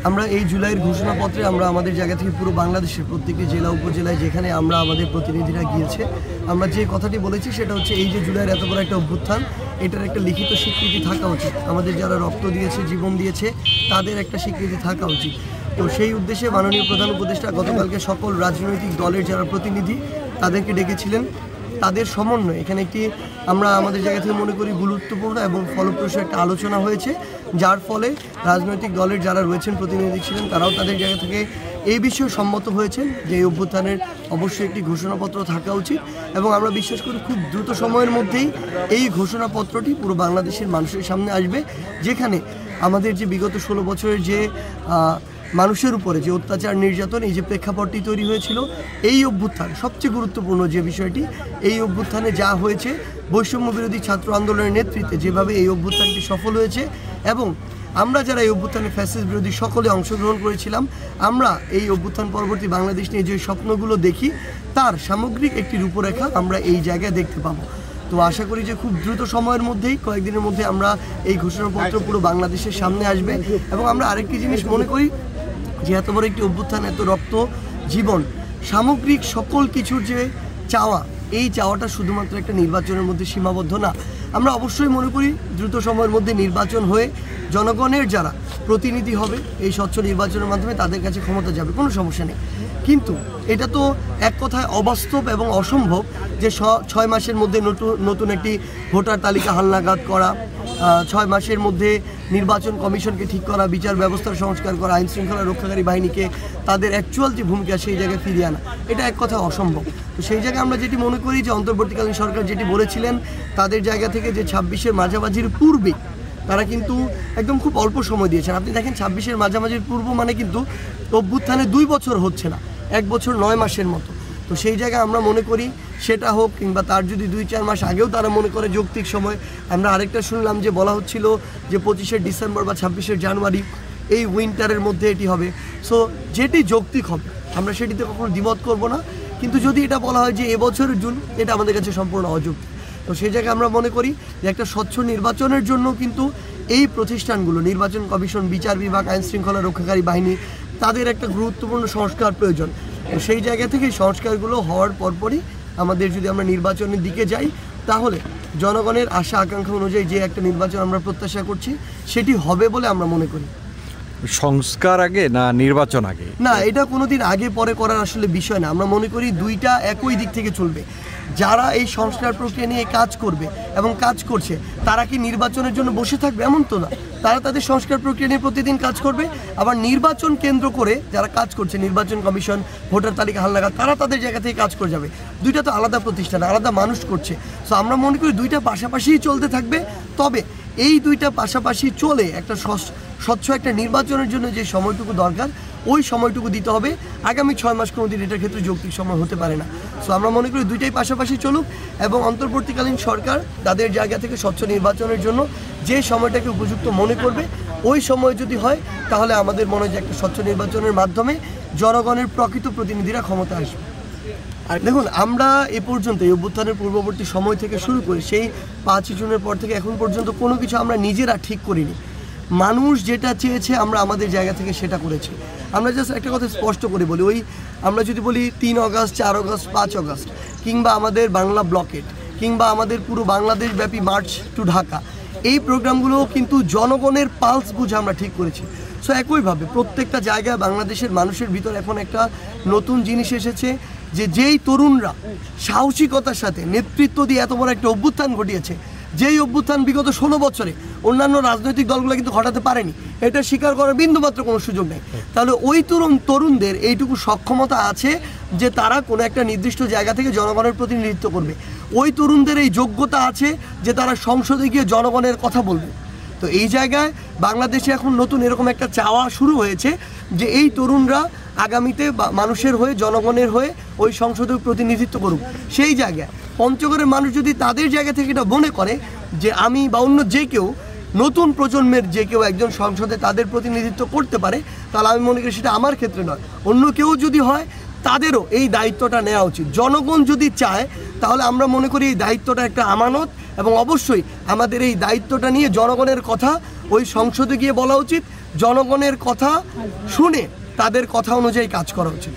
আমরা এই জুলাইয়ের ঘোষণাপত্রে আমরা আমাদের জায়গা থেকে পুরো বাংলাদেশের প্রত্যেকটি জেলা উপজেলায় যেখানে আমরা আমাদের প্রতিনিধিরা গিয়েছে আমরা যে কথাটি বলেছি সেটা হচ্ছে এই যে জুলাইয়ের এত বড় একটা অভ্যুত্থান এটার একটা লিখিত স্বীকৃতি থাকা উচিত। আমাদের যারা রক্ত দিয়েছে জীবন দিয়েছে তাদের একটা স্বীকৃতি থাকা উচিত। তো সেই উদ্দেশ্যে মাননীয় প্রধান উপদেষ্টা গতকালকে সকল রাজনৈতিক দলের যারা প্রতিনিধি তাদেরকে ডেকেছিলেন। তাদের সমন্বয়ে এখানে একটি আমরা আমাদের জায়গা থেকে মনে করি গুরুত্বপূর্ণ এবং ফলপ্রসূ একটা আলোচনা হয়েছে, যার ফলে রাজনৈতিক দলের যারা রয়েছেন প্রতিনিধি ছিলেন তারাও তাদের জায়গা থেকে এই বিষয়ে সম্মত হয়েছেন যে এই অভ্যুত্থানের অবশ্যই একটি ঘোষণাপত্র থাকা উচিত এবং আমরা বিশ্বাস করি খুব দ্রুত সময়ের মধ্যেই এই ঘোষণাপত্রটি পুরো বাংলাদেশের মানুষের সামনে আসবে, যেখানে আমাদের যে বিগত 16 বছরের যে মানুষের উপরে যে অত্যাচার নির্যাতন এই যে প্রেক্ষাপটটি তৈরি হয়েছিল এই অভ্যুত্থান সবচেয়ে গুরুত্বপূর্ণ যে বিষয়টি এই অভ্যুত্থানে যা হয়েছে বৈষম্য বিরোধী ছাত্র আন্দোলনের নেতৃত্বে যেভাবে এই অভ্যুত্থানটি সফল হয়েছে এবং আমরা যারা এই অভ্যুত্থানে ফ্যাসিস্ট বিরোধী সকলে অংশগ্রহণ করেছিলাম আমরা এই অভ্যুত্থান পরবর্তী বাংলাদেশ নিয়ে যে স্বপ্নগুলো দেখি তার সামগ্রিক একটি রূপরেখা আমরা এই জায়গায় দেখতে পাবো। তো আশা করি যে খুব দ্রুত সময়ের মধ্যেই কয়েকদিনের মধ্যে আমরা এই ঘোষণাপত্র পুরো বাংলাদেশের সামনে আসবে এবং আমরা আরেকটি জিনিস মনে করি যে এত বড় একটি অভ্যুত্থান এত রক্ত জীবন সামগ্রিক সকল কিছুর যে চাওয়া এই চাওয়াটা শুধুমাত্র একটা নির্বাচনের মধ্যে সীমাবদ্ধ না। আমরা অবশ্যই মনে করি দ্রুত সময়ের মধ্যে নির্বাচন হয়ে জনগণের যারা প্রতিনিধি হবে এই স্বচ্ছ নির্বাচনের মাধ্যমে তাদের কাছে ক্ষমতা যাবে, কোনো সমস্যা নেই। কিন্তু এটা তো এক কথায় অবাস্তব এবং অসম্ভব যে 6 মাসের মধ্যে নতুন একটি ভোটার তালিকা হালনাগাদ করা, 6 মাসের মধ্যে নির্বাচন কমিশনকে ঠিক করা, বিচার ব্যবস্থার সংস্কার করা, আইন শৃঙ্খলা রক্ষাকারী বাহিনীকে তাদের অ্যাকচুয়াল যে ভূমিকা সেই জায়গায় ফিরিয়ে আনা, এটা এক কথা অসম্ভব। তো সেই জায়গায় আমরা যেটি মনে করি যে অন্তর্বর্তীকালীন সরকার যেটি বলেছিলেন তাদের জায়গা থেকে যে 26-এর মাঝামাঝির পূর্বে তারা কিন্তু একদম খুব অল্প সময় দিয়েছেন। আপনি দেখেন 26-এর মাঝামাঝির পূর্ব মানে কিন্তু অভ্যুত্থানে 2 বছর হচ্ছে না, 1 বছর 9 মাসের মতো। তো সেই জায়গায় আমরা মনে করি সেটা হোক কিংবা তার যদি 2-4 মাস আগেও তারা মনে করে যৌক্তিক সময়। আমরা আরেকটা শুনলাম যে বলা হচ্ছিল যে 25শে ডিসেম্বর বা 26শে জানুয়ারি এই উইন্টারের মধ্যে এটি হবে। সো যেটি যৌক্তিক হবে আমরা সেটিতে কখনো দ্বিমত করব না, কিন্তু যদি এটা বলা হয় যে এবছরের জুন, এটা আমাদের কাছে সম্পূর্ণ অযৌক্তিক। তো সেই জায়গায় আমরা মনে করি যে একটা স্বচ্ছ নির্বাচনের জন্য কিন্তু এই প্রতিষ্ঠানগুলো নির্বাচন কমিশন, বিচার বিভাগ, আইন শৃঙ্খলা রক্ষাকারী বাহিনী তাদের একটা গুরুত্বপূর্ণ সংস্কার প্রয়োজন। তো সেই জায়গা থেকে সংস্কারগুলো হওয়ার পরপরই আমাদের যদি আমরা নির্বাচনের দিকে যাই তাহলে জনগণের আশা আকাঙ্ক্ষা অনুযায়ী যে একটা নির্বাচন আমরা প্রত্যাশা করছি সেটি হবে বলে আমরা মনে করি। সংস্কার আগে না নির্বাচন আগে? না, এটা কোনোদিন আগে পরে করার আসলে বিষয় না। আমরা মনে করি দুইটা একই দিক থেকে চলবে। যারা এই সংস্কার প্রক্রিয়া নিয়ে কাজ করবে এবং কাজ করছে তারা কি নির্বাচনের জন্য বসে থাকবে? এমন তো না, তারা তাদের সংস্কার প্রক্রিয়া নিয়ে প্রতিদিন কাজ করবে। আবার নির্বাচন কেন্দ্র করে যারা কাজ করছে, নির্বাচন কমিশন, ভোটার তালিকা হালনাগাদ, তারা তাদের জায়গা থেকে কাজ করে যাবে। দুইটা তো আলাদা প্রতিষ্ঠান, আলাদা মানুষ করছে। সো আমরা মনে করি দুইটা পাশাপাশিই চলতে থাকবে। তবে এই দুইটা পাশাপাশি চলে একটা স্বচ্ছ একটা নির্বাচনের জন্য যে সময়টুকু দরকার ওই সময়টুকু দিতে হবে। আগামী 6 মাস কোনোদিন এটার ক্ষেত্রে যৌক্তিক সময় হতে পারে না। সো আমরা মনে করি দুইটাই পাশাপাশি চলুক এবং অন্তর্বর্তীকালীন সরকার তাদের জায়গা থেকে স্বচ্ছ নির্বাচনের জন্য যে সময়টাকে উপযুক্ত মনে করবে ওই সময় যদি হয় তাহলে আমাদের মনে হয় যে একটা স্বচ্ছ নির্বাচনের মাধ্যমে জনগণের প্রকৃত প্রতিনিধিরা ক্ষমতা আসবে। আর দেখুন, আমরা এ পর্যন্ত এই অভ্যুত্থানের পূর্ববর্তী সময় থেকে শুরু করে সেই 5 জুনের পর থেকে এখন পর্যন্ত কোনো কিছু আমরা নিজেরা ঠিক করিনি। মানুষ যেটা চেয়েছে আমরা আমাদের জায়গা থেকে সেটা করেছি। আমরা জাস্ট একটা কথা স্পষ্ট করে বলি, ওই আমরা যদি বলি 3 অগাস্ট, 4 অগাস্ট, 5 অগাস্ট কিংবা আমাদের বাংলা ব্লকেট কিংবা আমাদের পুরো বাংলাদেশ ব্যাপী মার্চ টু ঢাকা, এই প্রোগ্রামগুলো কিন্তু জনগণের পালস বুঝে আমরা ঠিক করেছি। সো একইভাবে প্রত্যেকটা জায়গায় বাংলাদেশের মানুষের ভিতর এখন একটা নতুন জিনিস এসেছে যে যেই তরুণরা সাহসিকতার সাথে নেতৃত্ব দিয়ে এত বড় একটা অভ্যুত্থান ঘটিয়েছে, যেই অভ্যুত্থান বিগত 16 বছরে অন্যান্য রাজনৈতিক দলগুলো কিন্তু ঘটাতে পারেনি, এটা স্বীকার করার বিন্দুমাত্র কোনো সুযোগ নেই। তাহলে ওই তরুণদের এইটুকু সক্ষমতা আছে যে তারা কোনো একটা নির্দিষ্ট জায়গা থেকে জনগণের প্রতিনিধিত্ব করবে। ওই তরুণদের এই যোগ্যতা আছে যে তারা সংসদে গিয়ে জনগণের কথা বলবে। তো এই জায়গায় বাংলাদেশে এখন নতুন এরকম একটা চাওয়া শুরু হয়েছে যে এই তরুণরা আগামীতে মানুষের হয়ে, জনগণের হয়ে ওই সংসদে প্রতিনিধিত্ব করুক। সেই জায়গায় পঞ্চগড়ের মানুষ যদি তাদের জায়গা থেকে এটা মনে করে যে আমি বা অন্য যে কেউ নতুন প্রজন্মের যে কেউ একজন সংসদে তাদের প্রতিনিধিত্ব করতে পারে, তাহলে আমি মনে করি সেটা আমার ক্ষেত্রে নয়, অন্য কেউ যদি হয় তাদেরও এই দায়িত্বটা নেওয়া উচিত। জনগণ যদি চায় তাহলে আমরা মনে করি এই দায়িত্বটা একটা আমানত এবং অবশ্যই আমাদের এই দায়িত্বটা নিয়ে জনগণের কথা ওই সংসদে গিয়ে বলা উচিত। জনগণের কথা শুনে তাদের কথা অনুযায়ী কাজ করা উচিত।